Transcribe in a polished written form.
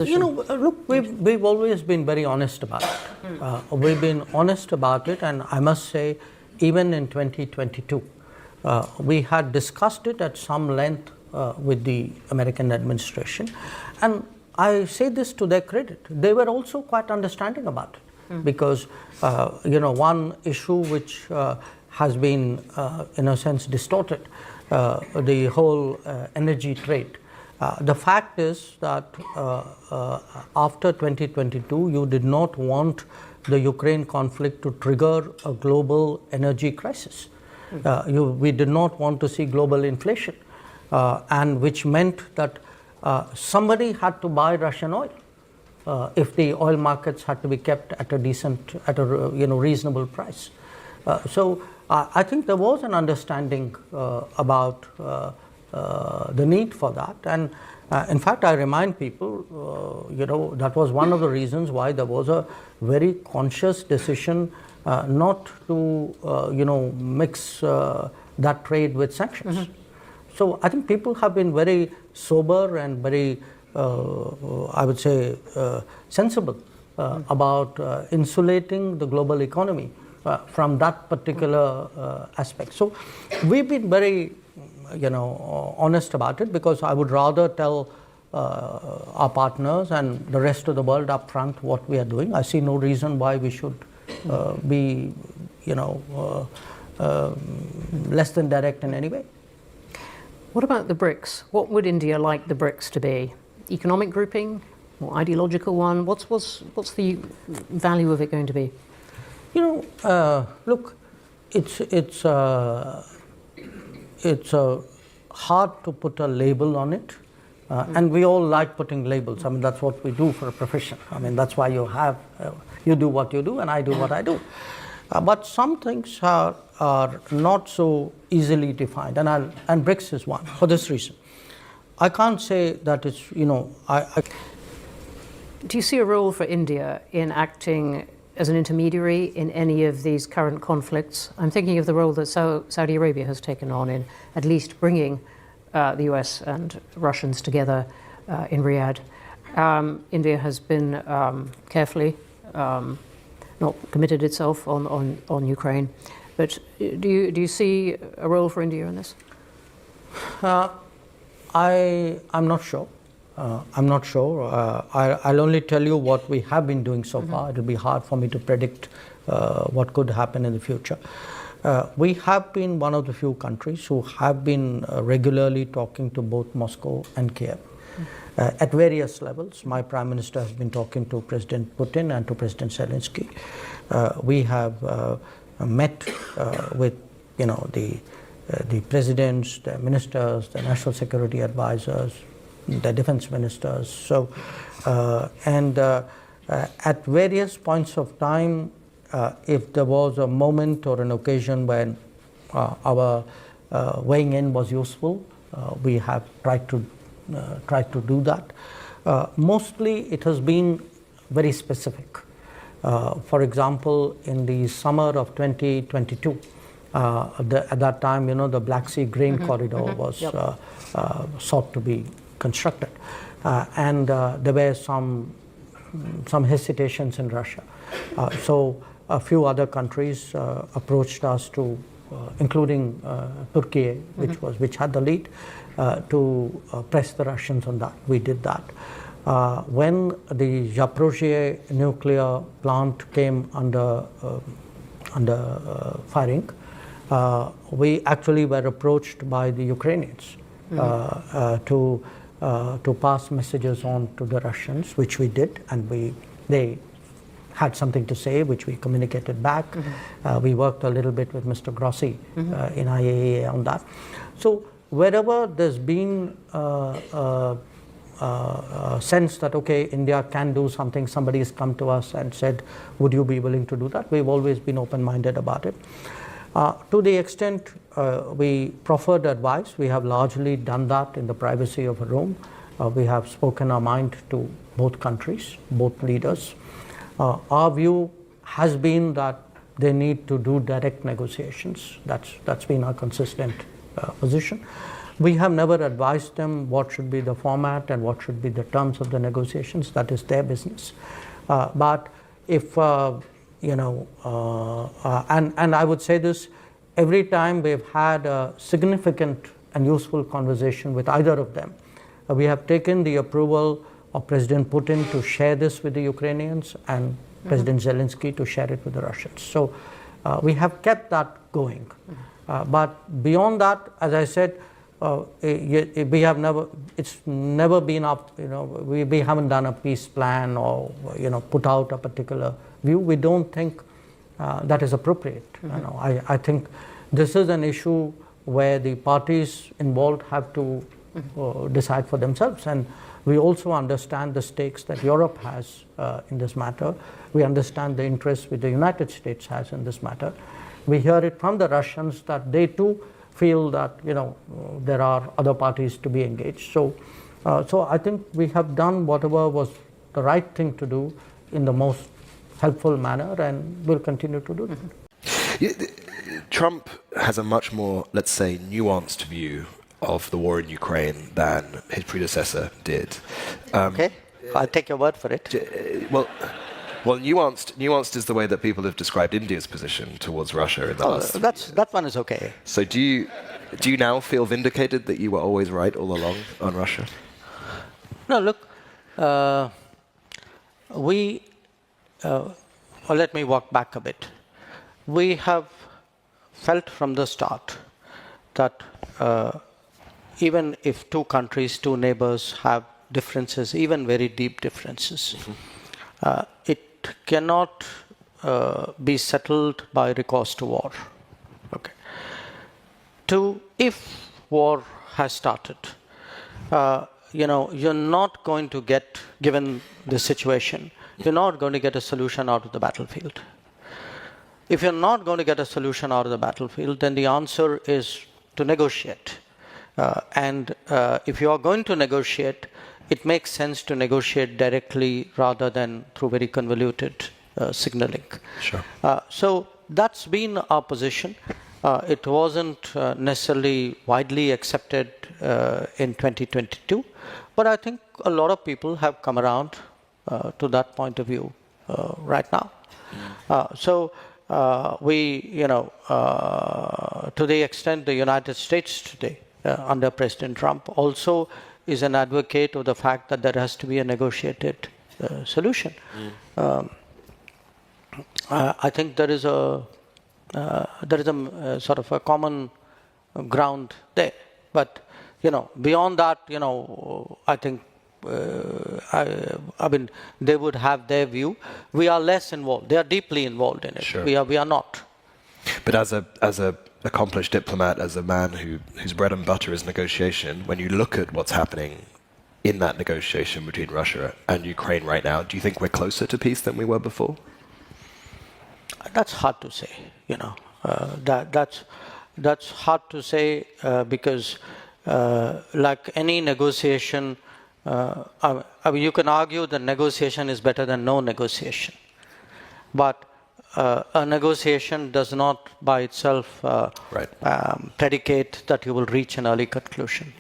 Look, we've always been very honest about it. We've been honest about it, and I must say, even in 2022, we had discussed it at some length with the American administration, and I say this to their credit. They were also quite understanding about it, because one issue which has been, in a sense, distorted, the whole energy trade. The fact is that after 2022, you did not want the Ukraine conflict to trigger a global energy crisis. We did not want to see global inflation, and which meant that somebody had to buy Russian oil if the oil markets had to be kept at a reasonable price. So I think there was an understanding about the need for that, and in fact, I remind people, that was one of the reasons why there was a very conscious decision not to, mix that trade with sanctions. So I think people have been very sober and very, I would say, sensible about insulating the global economy from that particular aspect. So we've been very honest about it, because I would rather tell our partners and the rest of the world up front what we are doing. I see no reason why we should be, less than direct in any way. What about the BRICS? What would India like the BRICS to be? Economic grouping, or ideological one? What's the value of it going to be? Look, it's hard to put a label on it, and we all like putting labels. I mean, that's what we do for a profession. I mean, that's why you do what you do and I do what I do. But some things are not so easily defined, and BRICS is one, for this reason. I can't say that it's, Do you see a role for India in acting as an intermediary in any of these current conflicts? I'm thinking of the role that Saudi Arabia has taken on in at least bringing the US and Russians together in Riyadh. India has been carefully not committed itself on Ukraine, but do you see a role for India in this? I'm not sure. I'm not sure. I'll only tell you what we have been doing so far. It'll be hard for me to predict what could happen in the future. We have been one of the few countries who have been regularly talking to both Moscow and Kiev at various levels. My Prime Minister has been talking to President Putin and to President Zelensky. We have met with the presidents, the ministers, the national security advisors, the defense ministers. So, at various points of time, if there was a moment or an occasion when our weighing in was useful, we have tried to do that. Mostly, it has been very specific. For example, in the summer of 2022, at that time, the Black Sea grain corridor was sought to be constructed, and there were some hesitations in Russia. So a few other countries approached us including Turkey, which had the lead, to press the Russians on that. We did that. When the Zaporizhzhia nuclear plant came under firing, we actually were approached by the Ukrainians to pass messages on to the Russians, which we did, and they had something to say, which we communicated back. We worked a little bit with Mr. Grossi in IAEA on that. So wherever there's been a sense that, okay, India can do something, somebody has come to us and said, would you be willing to do that? We've always been open-minded about it. To the extent we proffered advice, we have largely done that in the privacy of a room. We have spoken our mind to both countries, both leaders. Our view has been that they need to do direct negotiations. That's been our consistent position. We have never advised them what should be the format and what should be the terms of the negotiations. That is their business. But if, and I would say this, every time we've had a significant and useful conversation with either of them, we have taken the approval of President Putin to share this with the Ukrainians and President Zelensky to share it with the Russians. So we have kept that going. But beyond that, as I said, we have never, it's never been up, we haven't done a peace plan or, put out a particular view. We don't think that is appropriate. I think this is an issue where the parties involved have to decide for themselves. And we also understand the stakes that Europe has in this matter. We understand the interests which the United States has in this matter. We hear it from the Russians that they too feel that there are other parties to be engaged. So I think we have done whatever was the right thing to do in the most helpful manner, and will continue to do that. Trump has a much more, let's say, nuanced view of the war in Ukraine than his predecessor did. Okay, I'll take your word for it. Well, nuanced is the way that people have described India's position towards Russia in the last. That one is okay. So do you now feel vindicated that you were always right all along on Russia? No, look, let me walk back a bit. We have felt from the start that even if two countries, two neighbors have differences, even very deep differences, it cannot be settled by recourse to war. Okay. If war has started, you're not going to get, given the situation, you're not going to get a solution out of the battlefield. If you're not going to get a solution out of the battlefield, then the answer is to negotiate. And if you are going to negotiate, it makes sense to negotiate directly rather than through very convoluted signaling. Sure. So that's been our position. It wasn't necessarily widely accepted in 2022, but I think a lot of people have come around to that point of view right now. So we, to the extent the United States today, under President Trump, also is an advocate of the fact that there has to be a negotiated solution. I think there is a sort of a common ground there. But beyond that, I think I mean they would have their view. We are less involved. They are deeply involved in it. Sure. We are not. But as a accomplished diplomat, as a man whose bread and butter is negotiation, when you look at what's happening in that negotiation between Russia and Ukraine right now, do you think we're closer to peace than we were before? That's hard to say. That's hard to say because, like any negotiation, I mean, you can argue that negotiation is better than no negotiation, but a negotiation does not by itself predicate that you will reach an early conclusion.